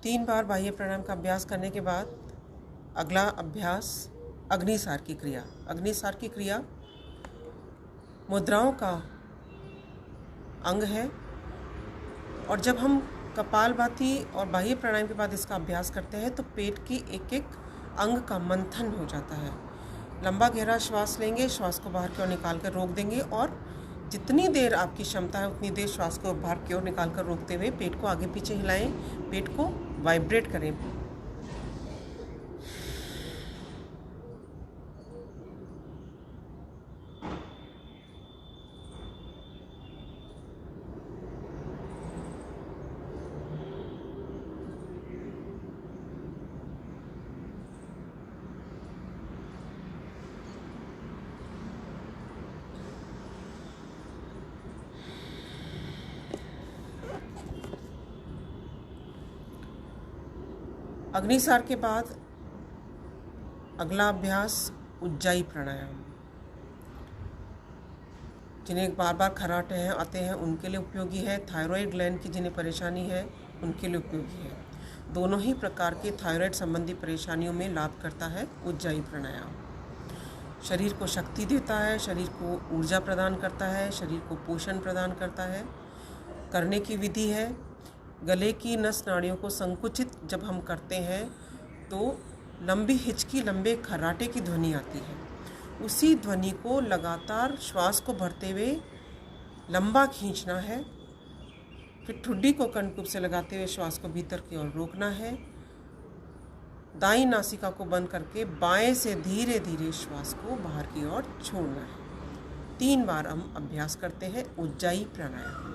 3 बार बाह्य प्राणायाम का अभ्यास करने के बाद अगला अभ्यास अग्निसार की क्रिया। अग्निसार की क्रिया मुद्राओं का अंग है और जब हम कपालभाति और बाह्य प्राणायाम के बाद इसका अभ्यास करते हैं तो पेट की एक एक अंग का मंथन हो जाता है। लंबा गहरा श्वास लेंगे, श्वास को बाहर की ओर निकाल कर रोक देंगे और जितनी देर आपकी क्षमता है उतनी देर श्वास को बाहर की ओर निकाल कर रोकते हुए पेट को आगे पीछे हिलाएं, पेट को वाइब्रेट करें। अग्निसार के बाद अगला अभ्यास उज्जाई प्राणायाम। जिन्हें बार बार खर्राटे हैं आते हैं उनके लिए उपयोगी है। थायराइड ग्लैंड की जिन्हें परेशानी है उनके लिए उपयोगी है। दोनों ही प्रकार के थायराइड संबंधी परेशानियों में लाभ करता है उज्जाई प्राणायाम। शरीर को शक्ति देता है, शरीर को ऊर्जा प्रदान करता है, शरीर को पोषण प्रदान करता है। करने की विधि है, गले की नस नाड़ियों को संकुचित जब हम करते हैं तो लंबी हिचकी, लंबे खर्राटे की ध्वनि आती है। उसी ध्वनि को लगातार श्वास को भरते हुए लंबा खींचना है। फिर ठुड्डी को कनकुब से लगाते हुए श्वास को भीतर की ओर रोकना है। दाईं नासिका को बंद करके बाएं से धीरे धीरे श्वास को बाहर की ओर छोड़ना है। 3 बार हम अभ्यास करते हैं उज्जाई प्राणायाम।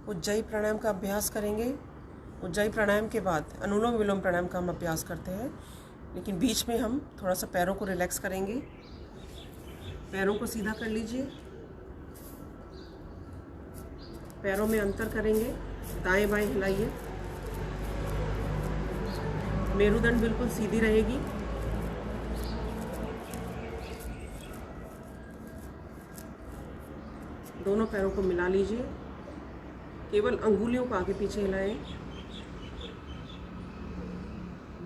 उज्जाई प्राणायाम का अभ्यास करेंगे। उज्जाई प्राणायाम के बाद अनुलोम विलोम प्राणायाम का हम अभ्यास करते हैं, लेकिन बीच में हम थोड़ा सा पैरों को रिलैक्स करेंगे। पैरों को सीधा कर लीजिए, पैरों में अंतर करेंगे, दाएं बाएं हिलाइए। मेरुदंड बिल्कुल सीधी रहेगी। दोनों पैरों को मिला लीजिए, केवल अंगुलियों को आगे पीछे हिलाएं।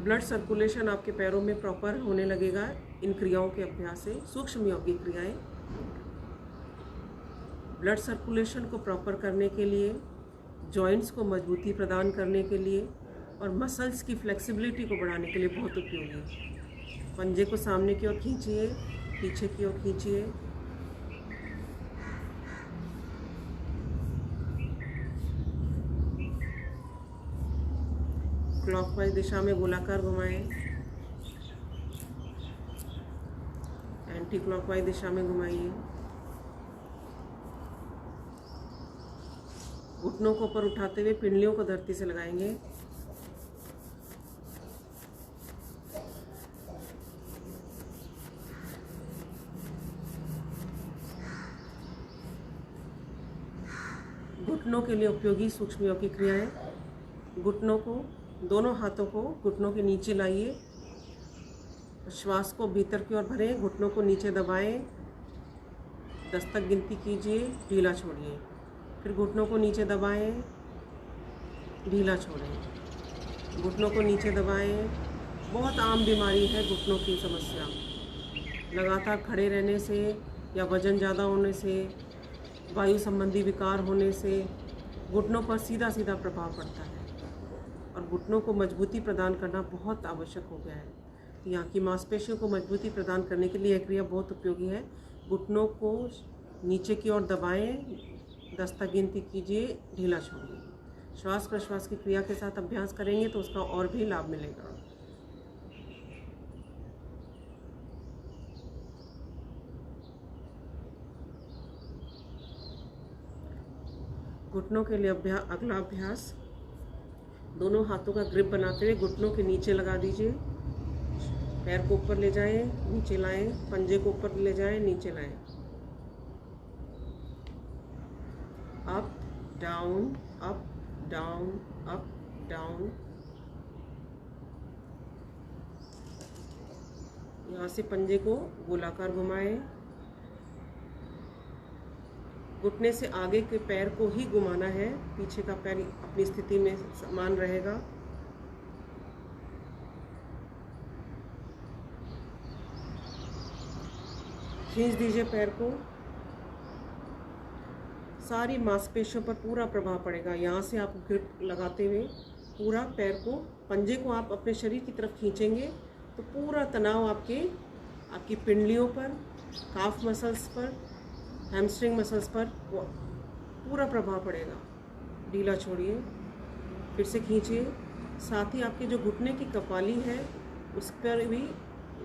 ब्लड सर्कुलेशन आपके पैरों में प्रॉपर होने लगेगा इन क्रियाओं के अभ्यास से। सूक्ष्म यौगिक क्रियाएं ब्लड सर्कुलेशन को प्रॉपर करने के लिए, जॉइंट्स को मजबूती प्रदान करने के लिए और मसल्स की फ्लेक्सिबिलिटी को बढ़ाने के लिए बहुत उपयोगी है। पंजे को सामने की ओर खींचिए, पीछे की ओर खींचिए। क्लॉकवाइज दिशा में गोलाकार घुमाएं, एंटी क्लॉकवाइज दिशा में घुमाइए। घुटनों को ऊपर उठाते हुए पिंडलियों को धरती से लगाएंगे। घुटनों के लिए उपयोगी सूक्ष्म योग की क्रियाएं। घुटनों को, दोनों हाथों को घुटनों के नीचे लाइए, श्वास को भीतर की ओर भरें, घुटनों को नीचे दबाएं, 10 तक गिनती कीजिए, ढीला छोड़िए। फिर घुटनों को नीचे दबाएं, ढीला छोड़ें, घुटनों को नीचे दबाएं। बहुत आम बीमारी है घुटनों की समस्या। लगातार खड़े रहने से या वजन ज़्यादा होने से, वायु संबंधी विकार होने से घुटनों पर सीधा सीधा प्रभाव पड़ता है और घुटनों को मजबूती प्रदान करना बहुत आवश्यक हो गया है। यहाँ की मांसपेशियों को मजबूती प्रदान करने के लिए यह क्रिया बहुत उपयोगी है। घुटनों को नीचे की ओर दबाएं, 10 तक गिनती कीजिए, ढीला छोड़िए। श्वास प्रश्वास की क्रिया के साथ अभ्यास करेंगे तो उसका और भी लाभ मिलेगा। घुटनों के लिए अगला अभ्यास, दोनों हाथों का ग्रिप बनाते हुए घुटनों के नीचे लगा दीजिए, पैर को ऊपर ले जाएं, नीचे लाएं, पंजे को ऊपर ले जाएं, नीचे लाएं। Up down, up down, up down. यहाँ से पंजे को गोलाकार घुमाएं। घुटने से आगे के पैर को ही घुमाना है, पीछे का पैर अपनी स्थिति में समान रहेगा। खींच दीजिए पैर को, सारी मांसपेशियों पर पूरा प्रभाव पड़ेगा। यहाँ से आप ग्रिप लगाते हुए पूरा पैर को, पंजे को आप अपने शरीर की तरफ खींचेंगे तो पूरा तनाव आपकी पिंडलियों पर, काफ मसल्स पर, हैमस्ट्रिंग मसल्स पर पूरा प्रभाव पड़ेगा। ढीला छोड़िए, फिर से खींचिए। साथ ही आपके जो घुटने की कपाली है उस पर भी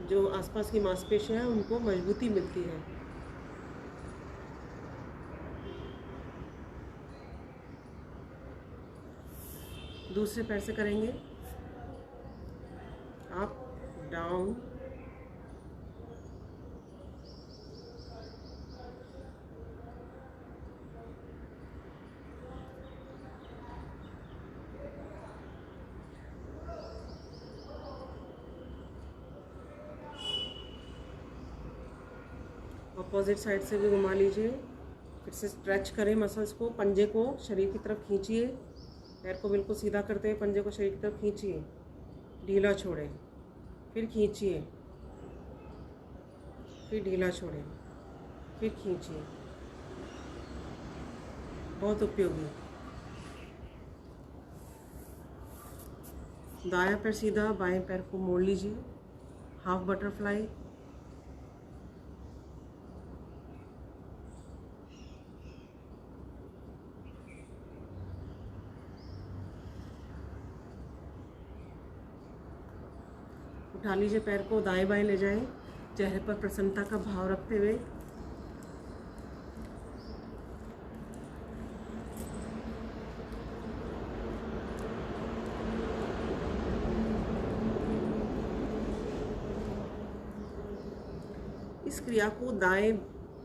जो आसपास की मांसपेशियां हैं उनको मजबूती मिलती है। दूसरे पैर से करेंगे, अप डाउन, अपोजिट साइड से भी घुमा लीजिए। फिर से स्ट्रेच करें मसल्स को, पंजे को शरीर की तरफ खींचिए, पैर को बिल्कुल सीधा करते हुए पंजे को शरीर की तरफ खींचिए, ढीला छोड़ें, फिर खींचिए, फिर ढीला छोड़ें, फिर खींचिए। बहुत उपयोगी। दायां पैर सीधा, बाएं पैर को मोड़ लीजिए, हाफ बटरफ्लाई। उठा लीजिए पैर को, दाएं बाएं ले जाएं, चेहरे पर प्रसन्नता का भाव रखते हुए। इस क्रिया को दाएं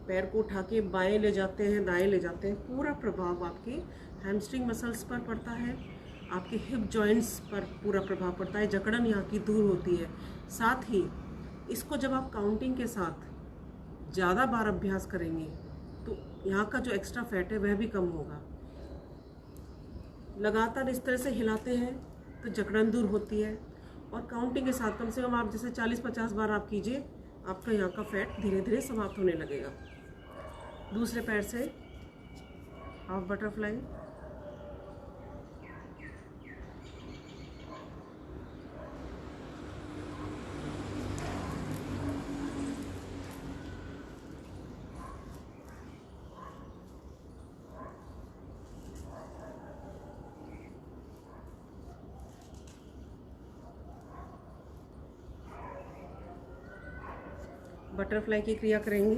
पैर को उठा के बाएं ले जाते हैं, दाएं ले जाते हैं, पूरा प्रभाव आपके हैमस्ट्रिंग मसल्स पर पड़ता है, आपके हिप जॉइंट्स पर पूरा प्रभाव पड़ता है, जकड़न यहाँ की दूर होती है। साथ ही इसको जब आप काउंटिंग के साथ ज़्यादा बार अभ्यास करेंगे तो यहाँ का जो एक्स्ट्रा फैट है वह भी कम होगा। लगातार इस तरह से हिलाते हैं तो जकड़न दूर होती है और काउंटिंग के साथ कम से कम आप जैसे 40-50 बार आप कीजिए, आपका यहाँ का फैट धीरे धीरे समाप्त होने लगेगा। दूसरे पैर से हाफ बटरफ्लाई, बटरफ्लाई की क्रिया करेंगे।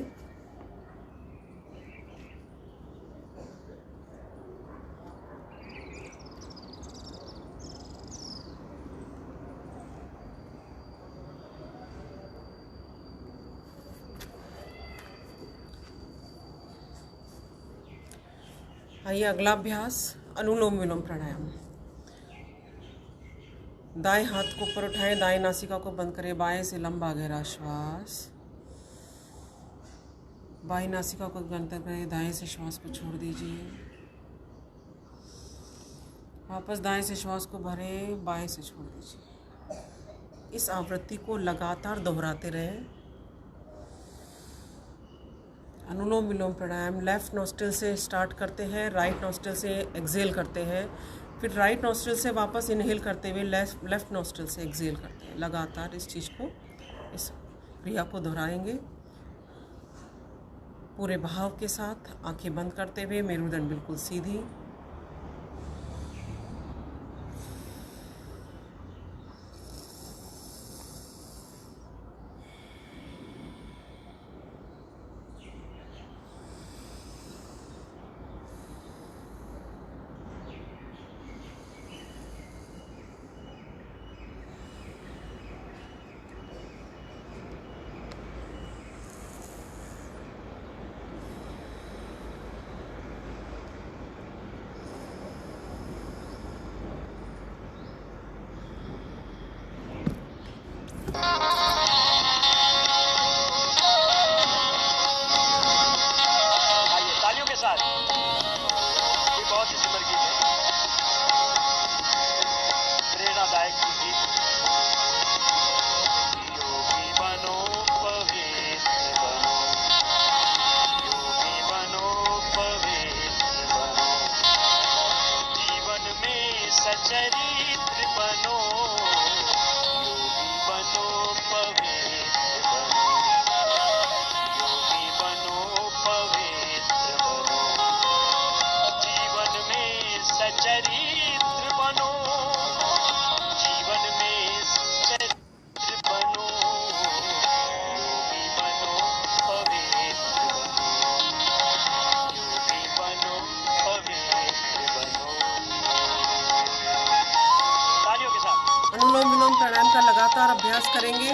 आइए अगला अभ्यास अनुलोम विलोम प्राणायाम। दाएं हाथ को ऊपर उठाएं, दाएं नासिका को बंद करें, बाएं से लंबा गहरा श्वास, बाएं नासिका को बंद करें, दाएं से श्वास को छोड़ दीजिए, वापस दाएं से श्वास को भरें, बाएं से छोड़ दीजिए। इस आवृत्ति को लगातार दोहराते रहें। अनुलोम विलोम प्राणायाम लेफ्ट नोस्ट्रिल से स्टार्ट करते हैं, राइट नोस्ट्रिल से एक्सेल करते हैं, फिर राइट नोस्ट्रिल से वापस इनहेल करते हुए लेफ्ट नोस्ट्रिल से एक्सेल करते हैं। लगातार इस चीज़ को, इस क्रिया को दोहराएंगे पूरे भाव के साथ, आंखें बंद करते हुए, मेरुदंड बिल्कुल सीधी। अनुलोम विलोम प्राणायाम का लगातार अभ्यास करेंगे।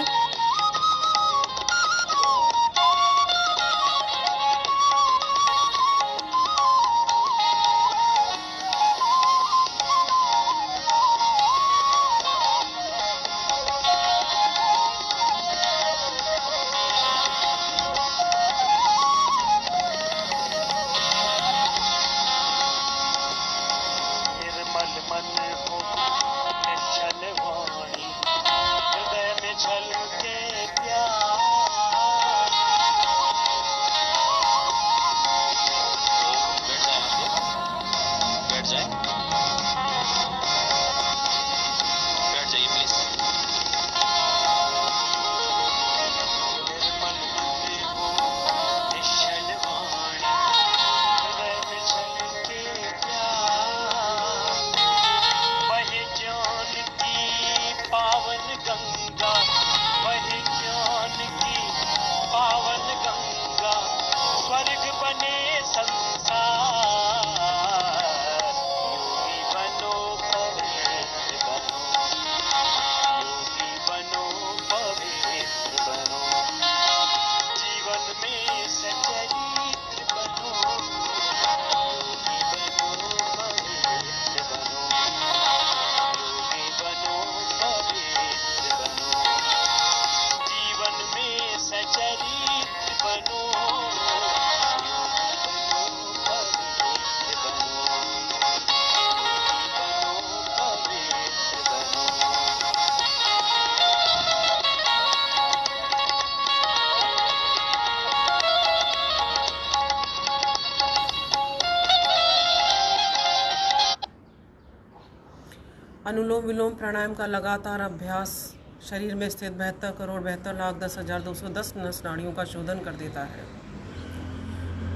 अनुलोम विलोम प्राणायाम का लगातार अभ्यास शरीर में स्थित 72,72,72,10,210 नस नाड़ियों का शोधन कर देता है।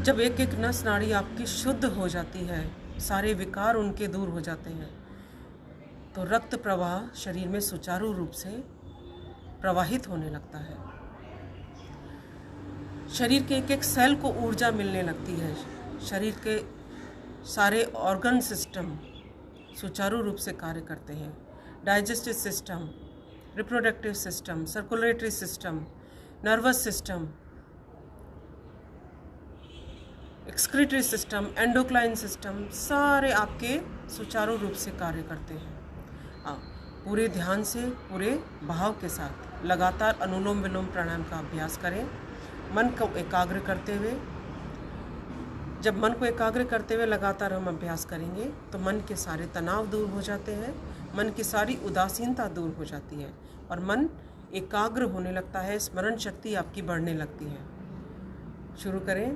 जब एक एक नस नाड़ी आपकी शुद्ध हो जाती है, सारे विकार उनके दूर हो जाते हैं, तो रक्त प्रवाह शरीर में सुचारू रूप से प्रवाहित होने लगता है। शरीर के एक एक सेल को ऊर्जा मिलने लगती है। शरीर के सारे ऑर्गन सिस्टम सुचारू रूप से कार्य करते हैं। Digestive system, reproductive system, circulatory system, nervous system, excretory system, endocrine system सारे आपके सुचारू रूप से कार्य करते हैं। पूरे ध्यान से, पूरे भाव के साथ लगातार अनुलोम विलोम प्राणायाम का अभ्यास करें। मन को एकाग्र करते हुए, जब मन को एकाग्र करते हुए लगातार हम अभ्यास करेंगे तो मन के सारे तनाव दूर हो जाते हैं, मन की सारी उदासीनता दूर हो जाती है और मन एकाग्र होने लगता है, स्मरण शक्ति आपकी बढ़ने लगती है। शुरू करें।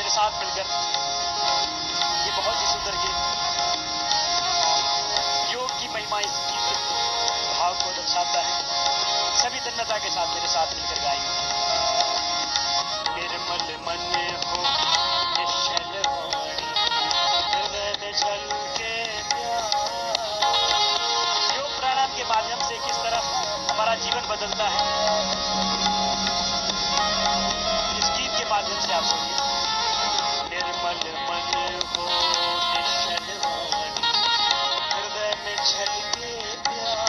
साथ मिलकर ये बहुत ही सुंदर गीत, योग की महिमा इस गीत के भाव को दर्शाता है। सभी तन्मयता के साथ मेरे साथ मिलकर गाएंगे। निर्मल मन हो निश्चल वाणी, हृदय में झलके प्यार। योग प्राणायाम के माध्यम से किस तरह हमारा जीवन बदलता है, इस गीत के माध्यम से आप सुनिए। निर्मल मन हो निश्चल वाणी, हृदय में झलके प्यार।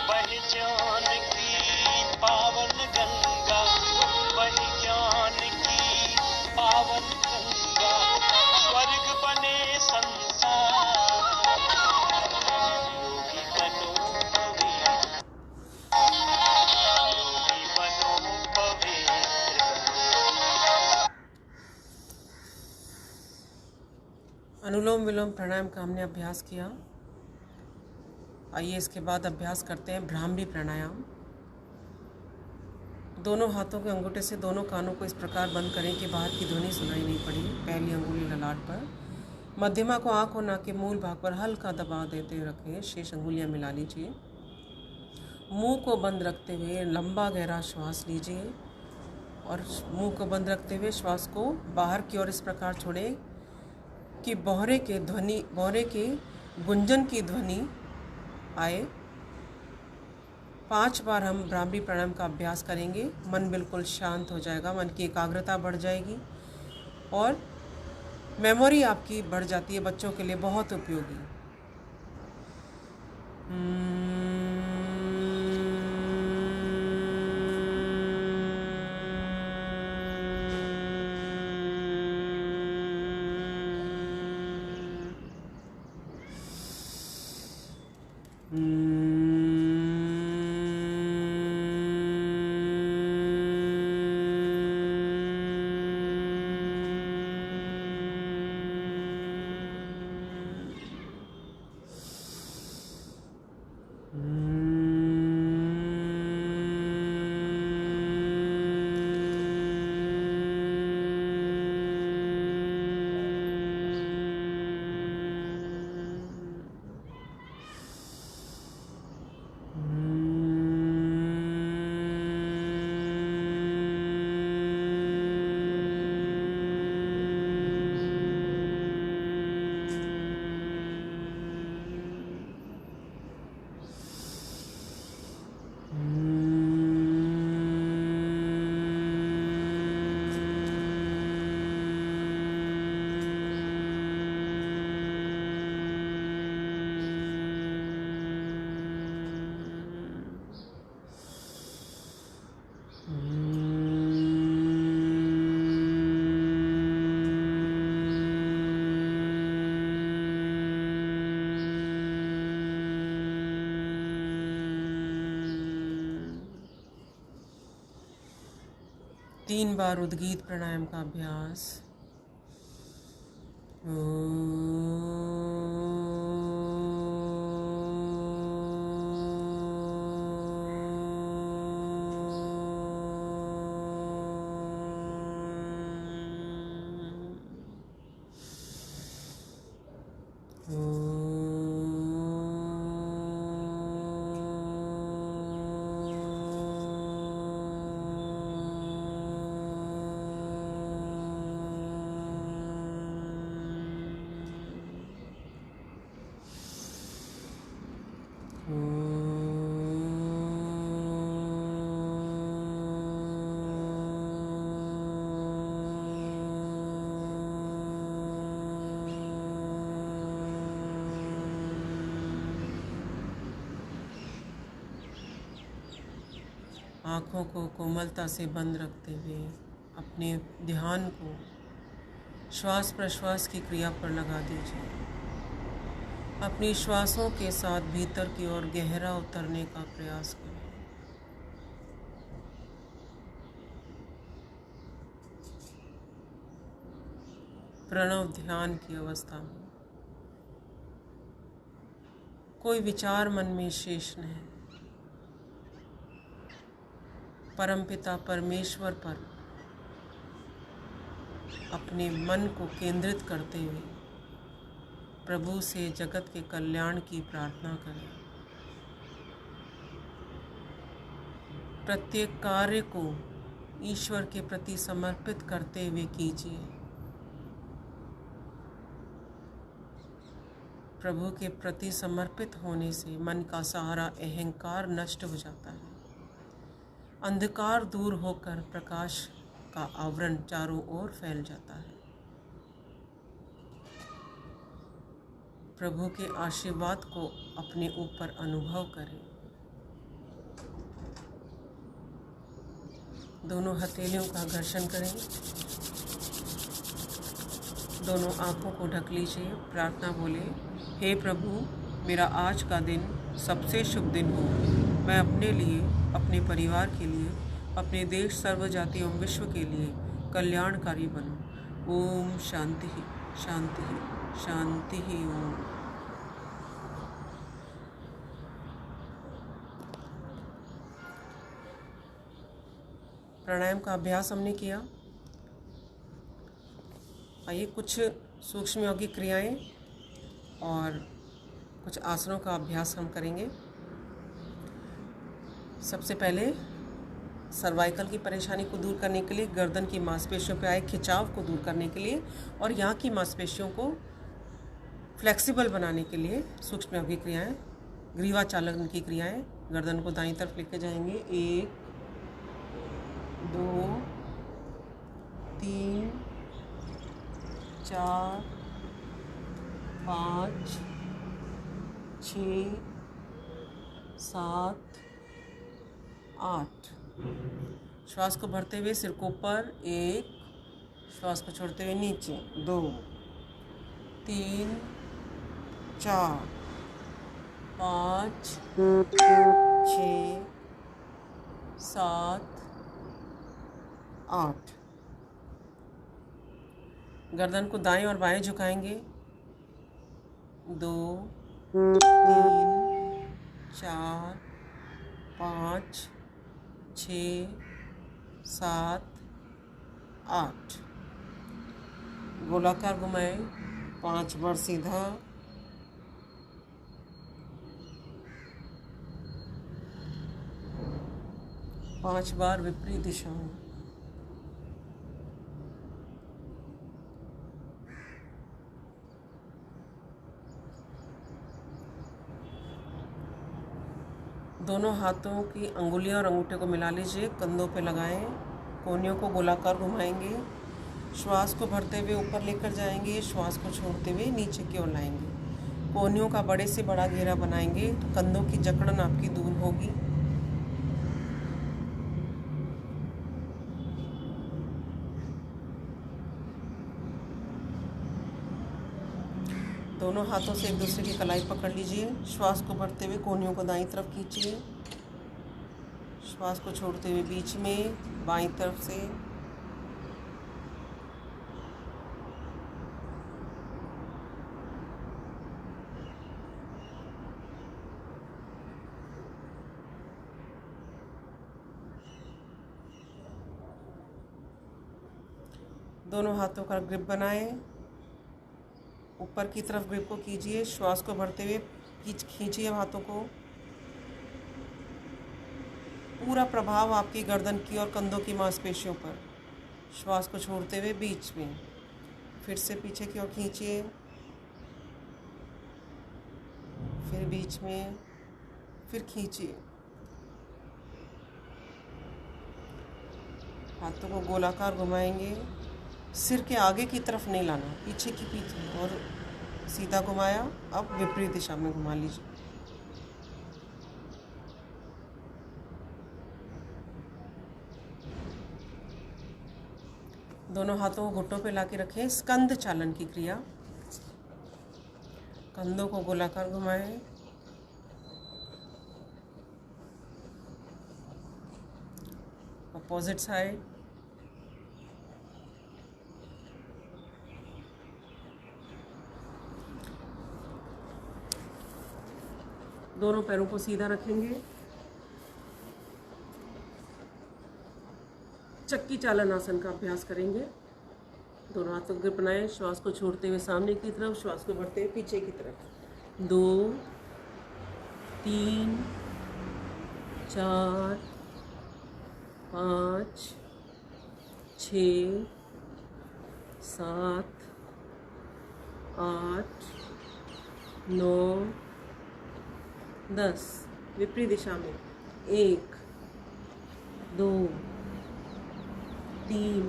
वही ज्ञान की पावन गंगा, वही ज्ञान की पावन गंगा, स्वर्ग बने संसार। योगी बनो पवित्र, योगी बनो पवित्र। अनुलोम विलोम प्राणायाम का हमने अभ्यास किया। आइए इसके बाद अभ्यास करते हैं भ्रामरी प्राणायाम। दोनों हाथों के अंगूठे से दोनों कानों को इस प्रकार बंद करें कि बाहर की ध्वनि सुनाई नहीं पड़ी। पहली अंगुली ललाट पर, मध्यमा को आँख और नाक के मूल भाग पर हल्का दबाव देते रखें। शेष अंगुलियां मिला लीजिए। मुंह को बंद रखते हुए लंबा गहरा श्वास लीजिए और मुंह को बंद रखते हुए श्वास को बाहर की ओर इस प्रकार छोड़ें कि बौहरे के गुंजन की ध्वनि आए। 5 बार हम भ्रामरी प्राणायाम का अभ्यास करेंगे। मन बिल्कुल शांत हो जाएगा, मन की एकाग्रता बढ़ जाएगी और मेमोरी आपकी बढ़ जाती है, बच्चों के लिए बहुत उपयोगी। 3 बार उद्गीत प्राणायाम का अभ्यास। आँखों को कोमलता से बंद रखते हुए अपने ध्यान को श्वास प्रश्वास की क्रिया पर लगा दीजिए। अपनी श्वासों के साथ भीतर की ओर गहरा उतरने का प्रयास करें। प्रणव ध्यान की अवस्था में कोई विचार मन में शेष नहीं। परमपिता परमेश्वर पर अपने मन को केंद्रित करते हुए प्रभु से जगत के कल्याण की प्रार्थना करें। प्रत्येक कार्य को ईश्वर के प्रति समर्पित करते हुए कीजिए। प्रभु के प्रति समर्पित होने से मन का सारा अहंकार नष्ट हो जाता है। अंधकार दूर होकर प्रकाश का आवरण चारों ओर फैल जाता है। प्रभु के आशीर्वाद को अपने ऊपर अनुभव करें। दोनों हथेलियों का घर्षण करें। दोनों आँखों को ढक लीजिए। प्रार्थना बोले, हे प्रभु, मेरा आज का दिन सबसे शुभ दिन हो। मैं अपने लिए, अपने परिवार के लिए, अपने देश, सर्व जाति एवं विश्व के लिए कल्याणकारी बनूं। ओम शांति शांति शांति ओम। प्राणायाम का अभ्यास हमने किया। आइए कुछ सूक्ष्म यौगिक क्रियाएं और कुछ आसनों का अभ्यास हम करेंगे। सबसे पहले सर्वाइकल की परेशानी को दूर करने के लिए, गर्दन की मांसपेशियों पर आए खिंचाव को दूर करने के लिए और यहाँ की मांसपेशियों को फ्लेक्सिबल बनाने के लिए सूक्ष्म यौगिक क्रियाएं, ग्रीवा चालन की क्रियाएं। गर्दन को दाईं तरफ लेके जाएंगे। 1 2 3 4 5 6 7 8। श्वास को भरते हुए सिर को ऊपर 1, श्वास को छोड़ते हुए नीचे 2 3 4 5 6 7 8। गर्दन को दाएं और बाएं झुकाएंगे। 2 3 4 5 6 7 8। गोलाकार घुमाएं। 5 बार सीधा, 5 बार विपरीत दिशा में। दोनों हाथों की अंगुलियां और अंगूठे को मिला लीजिए। कंधों पे लगाएं। कोहनियों को गोलाकार घुमाएंगे। श्वास को भरते हुए ऊपर लेकर जाएंगे। श्वास को छोड़ते हुए नीचे की ओर लाएंगे। कोहनियों का बड़े से बड़ा घेरा बनाएंगे तो कंधों की जकड़न आपकी दूर होगी। दोनों हाथों से एक दूसरे की कलाई पकड़ लीजिए। श्वास को भरते हुए कोहनियों को दाईं तरफ खींचिए। श्वास को छोड़ते हुए बीच में बाईं तरफ से दोनों हाथों का ग्रिप बनाएं, ऊपर की तरफ ग्रिप को कीजिए, श्वास को भरते हुए खींचिए हाथों को। पूरा प्रभाव आपकी गर्दन की और कंधों की मांसपेशियों पर। श्वास को छोड़ते हुए बीच में फिर से पीछे की ओर खींचिए, फिर बीच में, फिर खींचिए। हाथों को गोलाकार घुमाएंगे, सिर के आगे की तरफ नहीं लाना, पीछे की पीछे, और सीधा घुमाया। अब विपरीत दिशा में घुमा लीजिए। दोनों हाथों को घुटनों पे लाके रखें। स्कंद चालन की क्रिया। कंधों को गोलाकार घुमाएं, अपोजिट साइड। दोनों पैरों को सीधा रखेंगे। चक्की चालन आसन का अभ्यास करेंगे। दोनों हाथों को ग्रिप बनाएं, श्वास को छोड़ते हुए सामने की तरफ, श्वास को बढ़ते हुए पीछे की तरफ। 2 3 4 5 6 7 8 9 10। विपरीत दिशा में 1 2 3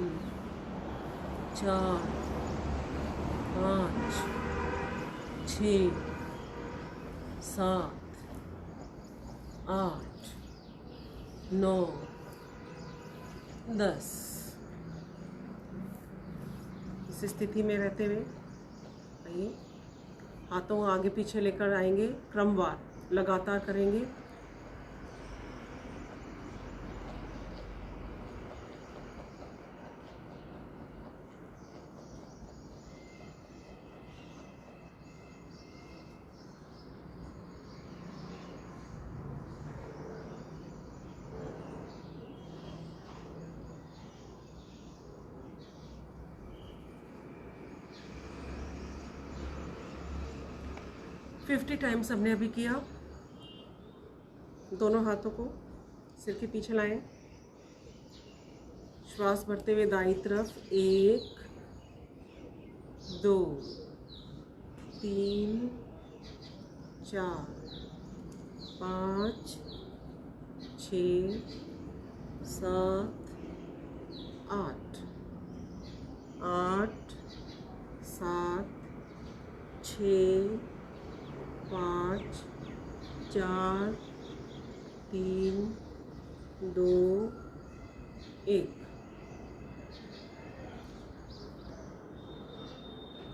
4 5 6 7 8 9 10। इस स्थिति में रहते हुए आइए, हाथों को आगे पीछे लेकर आएंगे, क्रमवार लगातार करेंगे। फिफ्टी टाइम्स हमने अभी किया। दोनों हाथों को सिर के पीछे लाएं, श्वास भरते हुए दाईं तरफ। 1 2 3 4 5 6 7 8 8 7 6 5 4 3 2 1।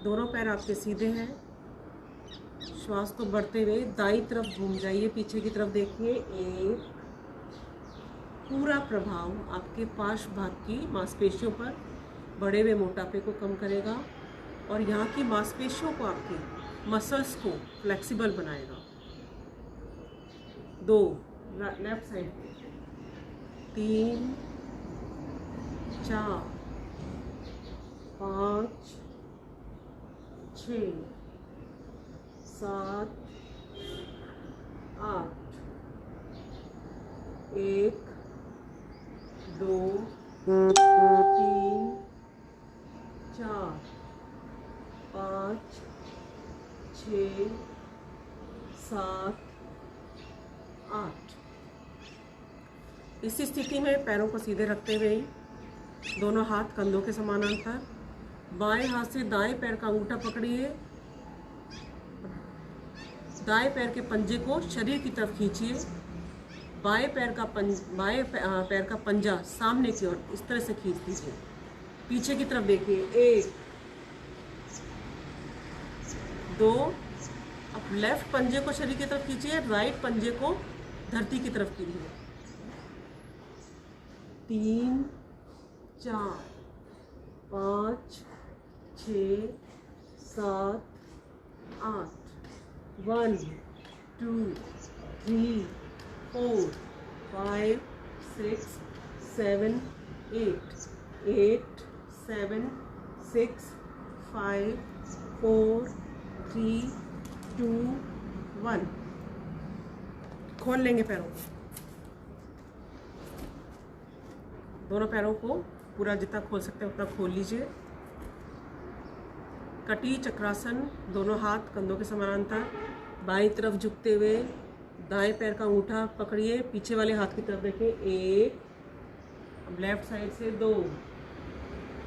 दोनों पैर आपके सीधे हैं। श्वास को बढ़ते हुए दाईं तरफ घूम जाइए, पीछे की तरफ देखिए। 1। पूरा प्रभाव आपके पार्श्व भाग की मांसपेशियों पर बढ़े हुए मोटापे को कम करेगा और यहाँ की मांसपेशियों को, आपकी मसल्स को फ्लेक्सिबल बनाएगा। 2 लेफ्ट साइड, 3 4 5 6 7 8 1 2 3 4 5 6 7 8। इस स्थिति में पैरों को सीधे रखते हुए दोनों हाथ कंधों के समानांतर, बाएं हाथ से दाएं पैर का अंगूठा पकड़िए, दाएं पैर के पंजे को शरीर की तरफ खींचिए, बाएं पैर का पंजा सामने की ओर इस तरह से खींच दीजिए। पीछे की तरफ देखिए। 1 2। अब लेफ्ट पंजे को शरीर की तरफ खींचिए, राइट पंजे को धरती की तरफ कीजिए। 3 4 5 6 7 8 1 2 3 4 5 6 7 8 8 7 6 5 4 3 2 1। खोल लेंगे पैरों को, दोनों पैरों को पूरा जितना खोल सकते हैं उतना खोल लीजिए। कटी चक्रासन, दोनों हाथ कंधों के समानांतर, बाईं तरफ झुकते हुए दाएं पैर का अंगूठा पकड़िए, पीछे वाले हाथ की तरफ देखें। 1, अब लेफ्ट साइड से 2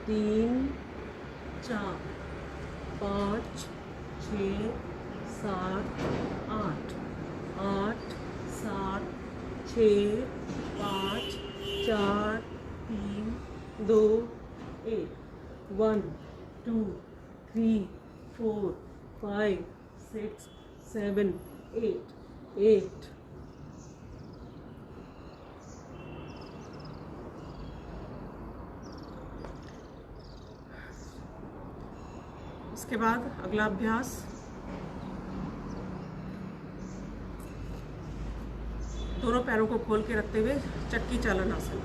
3 4 5 6 7 8 8 7 6 5 4 3 2 1 1 2 3 4 5 6 7 8। इसके बाद अगला अभ्यास, दोनों पैरों को खोल के रखते हुए चक्की चालन आसन।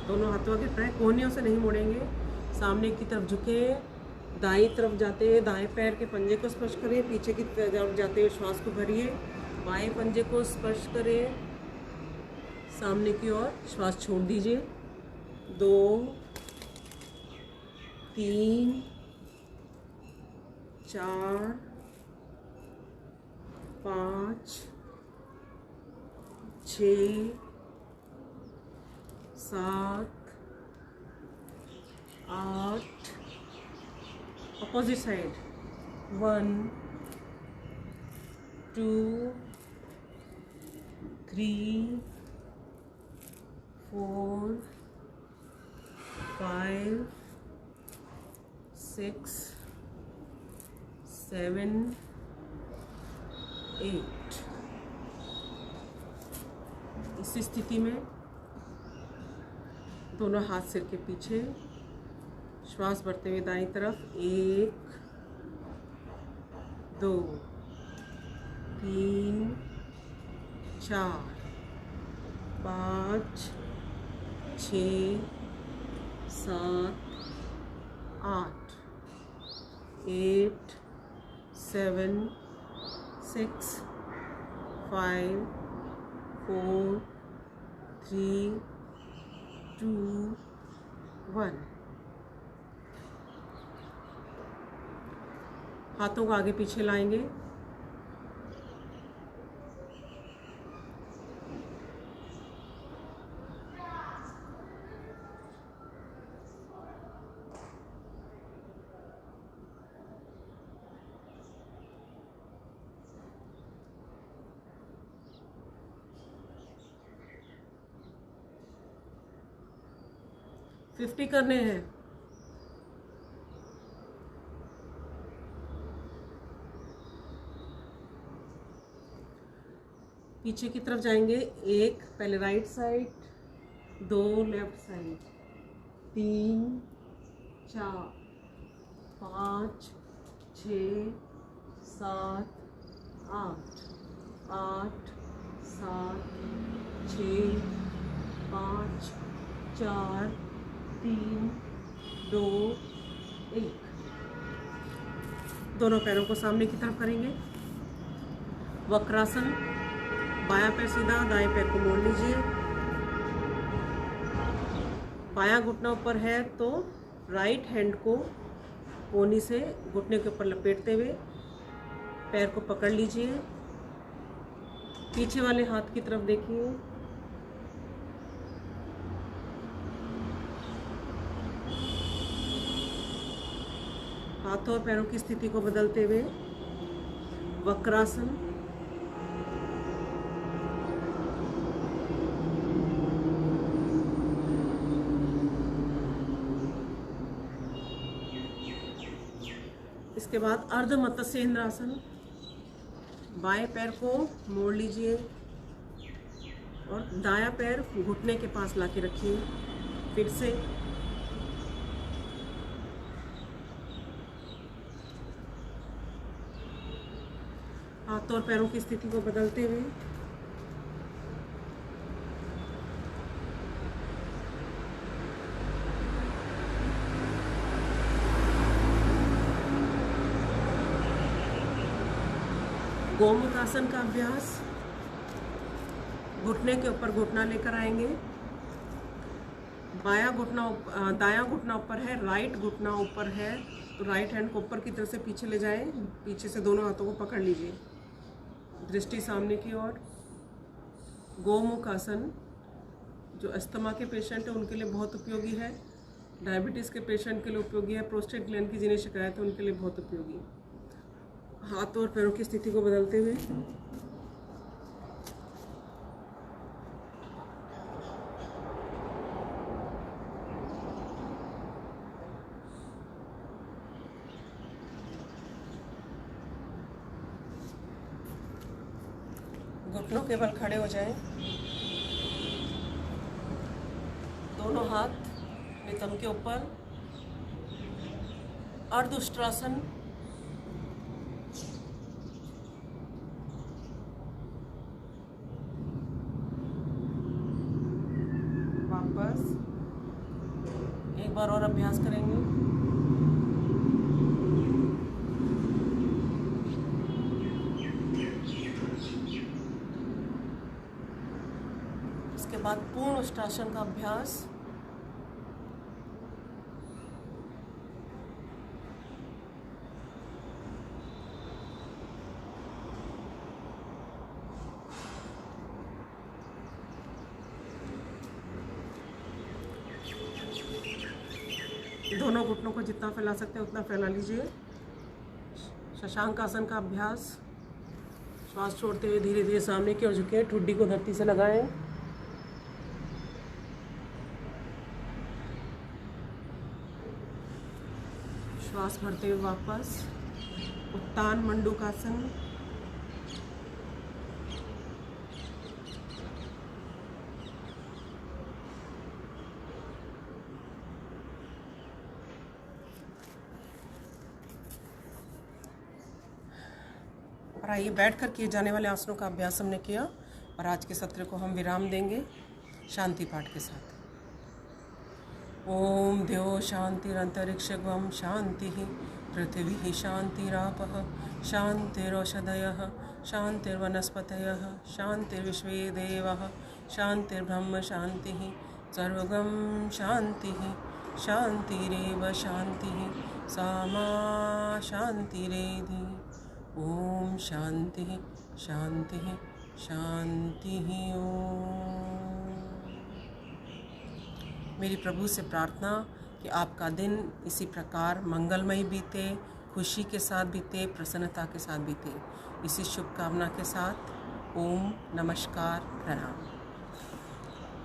दोनों हाथों के पैर कोहनियों से नहीं मोड़ेंगे, सामने की तरफ झुके, दाईं तरफ जाते हुए दाएं पैर के पंजे को स्पर्श करें, पीछे की तरफ जाते हुए श्वास को भरिए, बाएं पंजे को स्पर्श करें, सामने की ओर श्वास छोड़ दीजिए। 2 3 4 5 6 7 8। Opposite side 1 2 3 4 5 6 7 8। इस स्थिति में दोनों हाथ सिर के पीछे, श्वास भरते हुए दाईं तरफ। 1 2 3 4 5 6 7 8 8 7 6 5 4 3 2 1। हाथों को आगे पीछे लाएंगे, फिफ्टी करने हैं। पीछे की तरफ जाएंगे, 1 पहले राइट साइड, 2 लेफ्ट साइड, 3 4 5 6 7 8 8 7 6 5 4 3 2 1। दोनों पैरों को सामने की तरफ करेंगे। वक्रासन, बायां पैर सीधा, दाएं पैर को मोड़ लीजिए। बायां घुटना ऊपर है तो राइट हैंड को कोहनी से घुटने के ऊपर लपेटते हुए पैर को पकड़ लीजिए। पीछे वाले हाथ की तरफ देखिए। हाथों और पैरों की स्थिति को बदलते हुए वक्रासन, इसके बाद अर्ध मत्स्येंद्रासन। बाएं पैर को मोड़ लीजिए और दायां पैर घुटने के पास लाके रखिए। फिर से हाथों और पैरों की स्थिति को बदलते हुए गोमुख आसन का अभ्यास। घुटने के ऊपर घुटना लेकर आएंगे, दायां घुटना ऊपर है, राइट घुटना ऊपर है, तो राइट हैंड को ऊपर की तरफ से पीछे ले जाएं, पीछे से दोनों हाथों को पकड़ लीजिए, दृष्टि सामने की ओर। गोमुख आसन जो अस्थमा के पेशेंट है उनके लिए बहुत उपयोगी है, डायबिटीज़ के पेशेंट के लिए उपयोगी है, प्रोस्टेट ग्लैंड की जिन्हें शिकायत है उनके लिए बहुत उपयोगी। हाथों और पैरों की स्थिति को बदलते हुए घुटनों के बल खड़े हो जाएं, दोनों हाथ नितंब के ऊपर, अर्धउष्ट्रासन। वापस एक बार और अभ्यास करेंगे। इसके बाद पूर्ण उष्ट्रासन का अभ्यास। दोनों घुटनों को जितना फैला सकते हैं उतना फैला लीजिए। शशांक आसन का अभ्यास। श्वास छोड़ते हुए धीरे धीरे सामने की ओर झुकें, ठुड्डी को धरती से लगाएं। श्वास भरते हुए वापस उत्तान मंडूकासन। और आइए बैठकर किए जाने वाले आसनों का अभ्यास हमने किया और आज के सत्र को हम विराम देंगे शांति पाठ के साथ। ओम द्यो शांतिरंतरिक्षगम शांति पृथ्वी शांतिरापः शांतिरौषधयः शांतिर्वनस्पतयः शांतिर्विश्वे देवाः शांतिर्ब्रह्म शांतिः सर्वगम शांतिः शांतिरेव शांतिः सा मा शांतिरेधि। ओम शांति शांति शांति ओम। मेरी प्रभु से प्रार्थना कि आपका दिन इसी प्रकार मंगलमय बीते, खुशी के साथ बीते, प्रसन्नता के साथ बीते। इसी शुभकामना के साथ ओम नमस्कार प्रणाम।